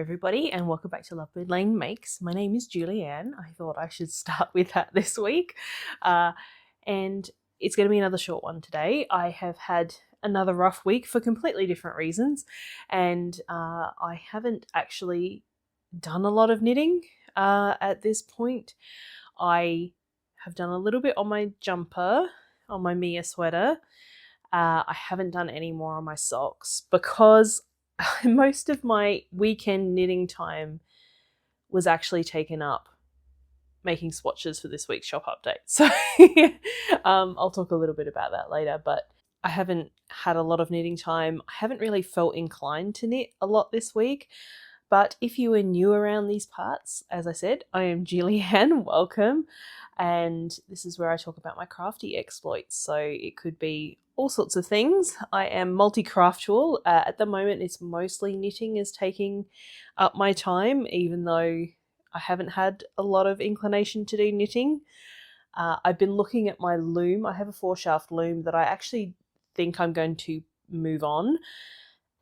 everybody, and welcome back to Lovebird Lane Makes. My name is Julieanne. I thought I should start with that this week. And it's going to be another short one today. I have had another rough week for completely different reasons, and I haven't actually done a lot of knitting at this point. I have done a little bit on my jumper, on my Mia sweater. I haven't done any more on my socks because most of my weekend knitting time was actually taken up making swatches for this week's shop update. So I'll talk a little bit about that later, but I haven't had a lot of knitting time. I haven't really felt inclined to knit a lot this week. But if you are new around these parts, as I said, I am Julieanne, welcome. And this is where I talk about my crafty exploits. So it could be all sorts of things. I am multi-craftual. At the moment, it's mostly knitting is taking up my time, even though I haven't had a lot of inclination to do knitting. I've been looking at my loom. I have a 4-shaft loom that I actually think I'm going to move on.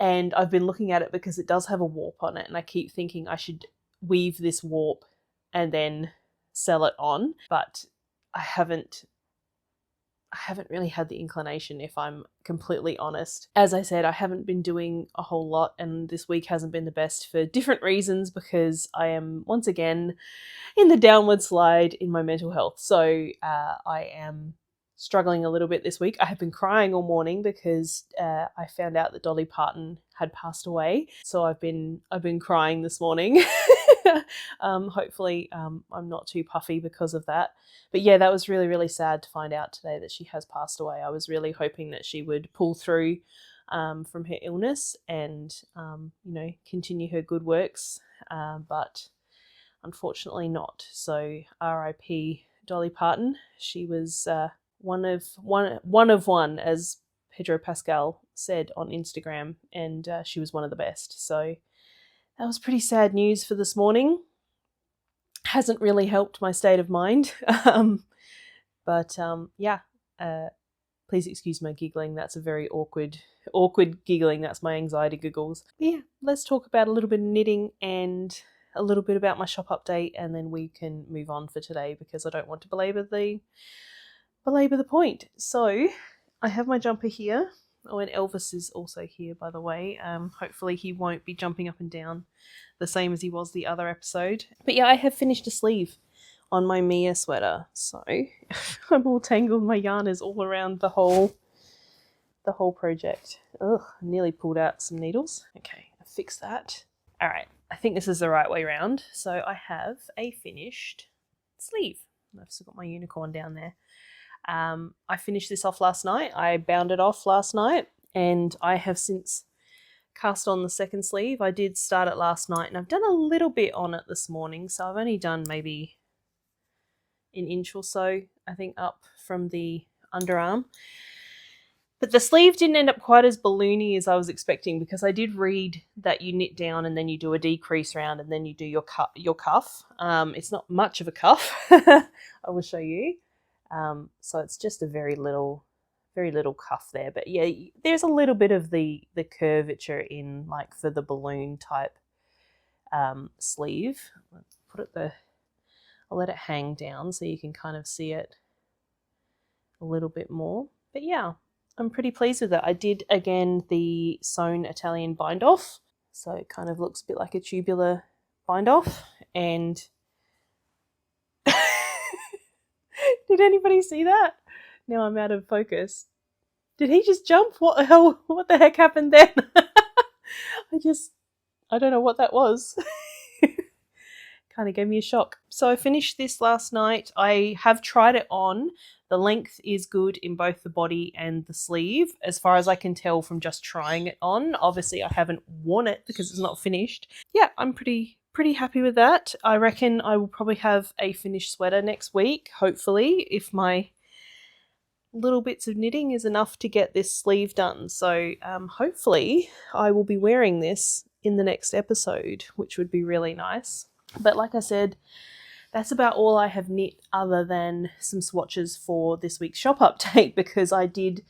And I've been looking at it because it does have a warp on it, and I keep thinking I should weave this warp and then sell it on, but I haven't really had the inclination, if I'm completely honest. As I said, I haven't been doing a whole lot, and this week hasn't been the best for different reasons because I am once again in the downward slide in my mental health. So I am struggling a little bit this week. I have been crying all morning because I found out that Dolly Parton had passed away. So I've been crying this morning. Hopefully I'm not too puffy because of that. But yeah, that was really, really sad to find out today that she has passed away. I was really hoping that she would pull through from her illness and continue her good works, but unfortunately not. So R.I.P. Dolly Parton. She was one of one, as Pedro Pascal said on Instagram, and she was one of the best. So that was pretty sad news for this morning. Hasn't really helped my state of mind. Please excuse my giggling. That's a very awkward giggling. That's my anxiety giggles. But yeah, let's talk about a little bit of knitting and a little bit about my shop update, and then we can move on for today because I don't want to belabor the point. So I have my jumper here. Oh, and Elvis is also here, by the way. Hopefully he won't be jumping up and down the same as he was the other episode. But yeah, I have finished a sleeve on my Mia sweater. So I'm all tangled. My yarn is all around the whole project. Ugh, I nearly pulled out some needles. Okay, I fixed that. All right, I think this is the right way around. So I have a finished sleeve. I've still got my unicorn down there. I finished this off last night. I bound it off last night, and I have since cast on the second sleeve. I did start it last night, and I've done a little bit on it this morning, so I've only done maybe an inch or so, I think, up from the underarm. But the sleeve didn't end up quite as balloony as I was expecting, because I did read that you knit down and then you do a decrease round and then you do your cuff. It's not much of a cuff. I will show you. So it's just a very little cuff there. But yeah, there's a little bit of the curvature in, like, for the balloon type sleeve. I'll let it hang down so you can kind of see it a little bit more. But yeah, I'm pretty pleased with it. I did, again, the sewn Italian bind off. So it kind of looks a bit like a tubular bind off. And did anybody see that? Now I'm out of focus. Did he just jump? What the hell? What the heck happened then? I don't know what that was. Kind of gave me a shock. So I finished this last night. I have tried it on. The length is good in both the body and the sleeve, as far as I can tell from just trying it on. Obviously, I haven't worn it because it's not finished. Yeah, I'm pretty happy with that. I reckon I will probably have a finished sweater next week, hopefully, if my little bits of knitting is enough to get this sleeve done. So hopefully I will be wearing this in the next episode, which would be really nice. But like I said, that's about all I have knit, other than some swatches for this week's shop update, because I did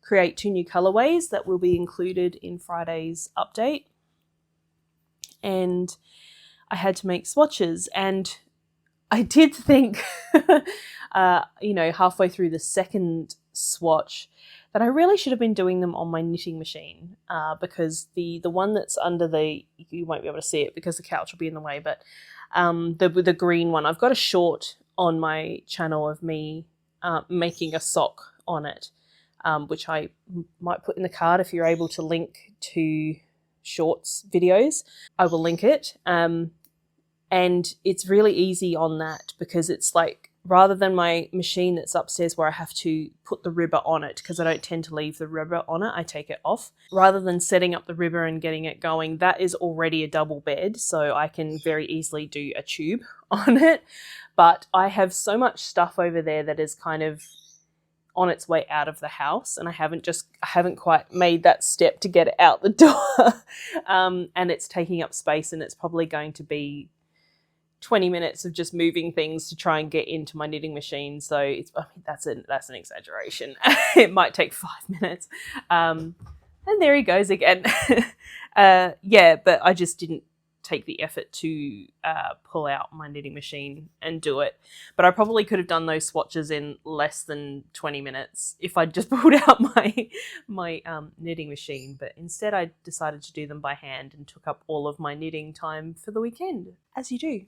create 2 new colorways that will be included in Friday's update. and I had to make swatches. And I did think, halfway through the second swatch, that I really should have been doing them on my knitting machine, because the one that's under you won't be able to see it because the couch will be in the way, but the green one, I've got a short on my channel of me making a sock on it, which I might put in the card if you're able to link to shorts videos. I will link it. And it's really easy on that because it's like, rather than my machine that's upstairs where I have to put the ribber on it, because I don't tend to leave the ribber on it, I take it off. Rather than setting up the ribber and getting it going, that is already a double bed, so I can very easily do a tube on it. But I have so much stuff over there that is kind of on its way out of the house, and I haven't quite made that step to get it out the door. And it's taking up space, and it's probably going to be 20 minutes of just moving things to try and get into my knitting machine. So that's an exaggeration. It might take 5 minutes. And there he goes again. But I just didn't take the effort to pull out my knitting machine and do it. But I probably could have done those swatches in less than 20 minutes if I'd just pulled out my knitting machine. But instead I decided to do them by hand and took up all of my knitting time for the weekend, as you do,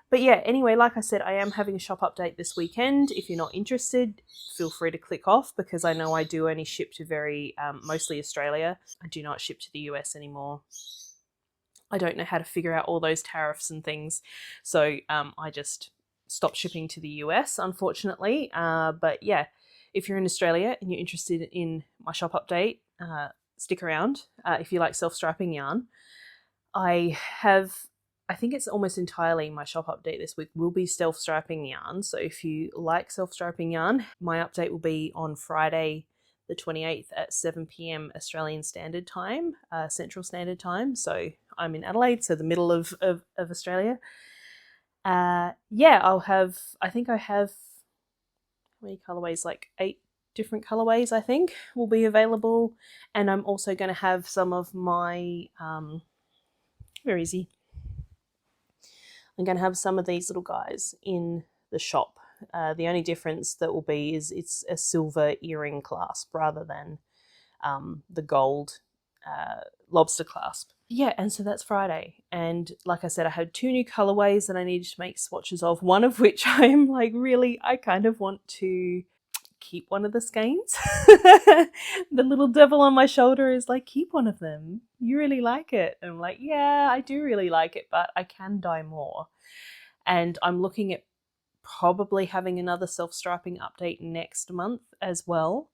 But yeah, anyway, like I said, I am having a shop update this weekend. If you're not interested, feel free to click off, because I know I do only ship to mostly Australia. I do not ship to the US anymore. I don't know how to figure out all those tariffs and things. So I just stopped shipping to the US, unfortunately. But yeah, if you're in Australia and you're interested in my shop update, stick around. If you like self-striping yarn, I think it's almost entirely my shop update this week will be self-striping yarn. So if you like self-striping yarn, my update will be on Friday the 28th at 7 p.m. Australian Standard Time, Central Standard Time. So I'm in Adelaide, so the middle of Australia. I think I have, how many colourways? Like 8 different colourways, I think, will be available. And I'm also going to have some of my, where is he? I'm going to have some of these little guys in the shop. The only difference that will be is it's a silver earring clasp rather than the gold lobster clasp. Yeah, and so that's Friday. And like I said, I had 2 new colorways that I needed to make swatches of, one of which I'm like, really, I kind of want to keep one of the skeins. The little devil on my shoulder is like, keep one of them. You really like it. And I'm like, yeah, I do really like it, but I can dye more. And I'm looking at probably having another self-striping update next month as well,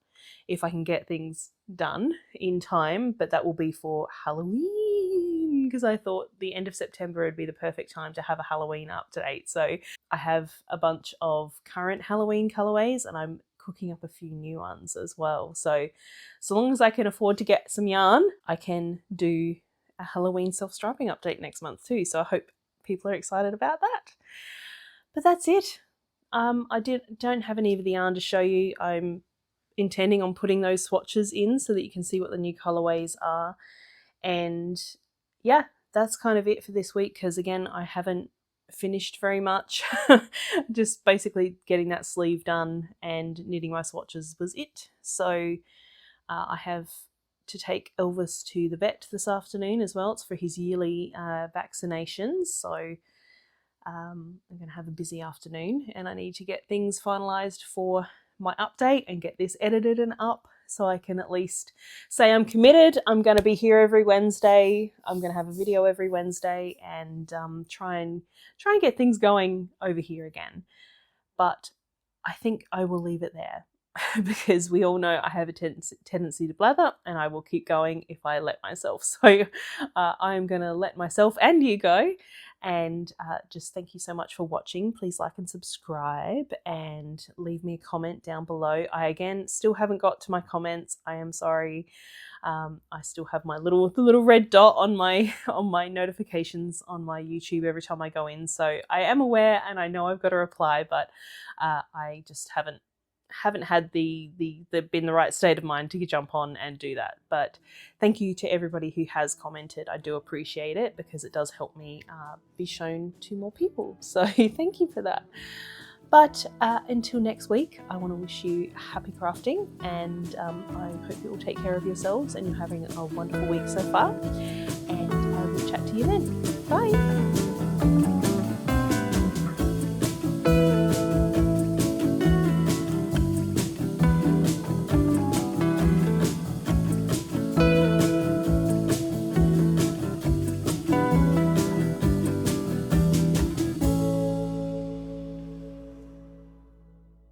if I can get things done in time. But that will be for Halloween, because I thought the end of September would be the perfect time to have a Halloween update. So I have a bunch of current Halloween colorways, and I'm cooking up a few new ones as well. So long as I can afford to get some yarn, I can do a Halloween self-striping update next month too. So I hope people are excited about that. But that's it. I don't have any of the yarn to show you. I'm intending on putting those swatches in so that you can see what the new colorways are. And yeah, that's kind of it for this week, because again, I haven't finished very much. Just basically getting that sleeve done and knitting my swatches was it. So I have to take Elvis to the vet this afternoon as well. It's for his yearly vaccinations. So I'm going to have a busy afternoon, and I need to get things finalised for my update and get this edited and up so I can at least say I'm committed. I'm going to be here every Wednesday. I'm going to have a video every Wednesday, and try and get things going over here again. But I think I will leave it there because we all know I have a tendency to blather, and I will keep going if I let myself. So I'm going to let myself and you go. And just thank you so much for watching. Please like and subscribe, and leave me a comment down below. I again still haven't got to my comments. I am sorry. I still have the little red dot on my notifications on my YouTube every time I go in. So I am aware, and I know I've got to reply, but I just haven't haven't had the been the right state of mind to jump on and do that. But thank you to everybody who has commented. I do appreciate it because it does help me be shown to more people. So thank you for that. But until next week, I want to wish you happy crafting, and I hope you all take care of yourselves and you're having a wonderful week so far. And I will chat to you then. Bye.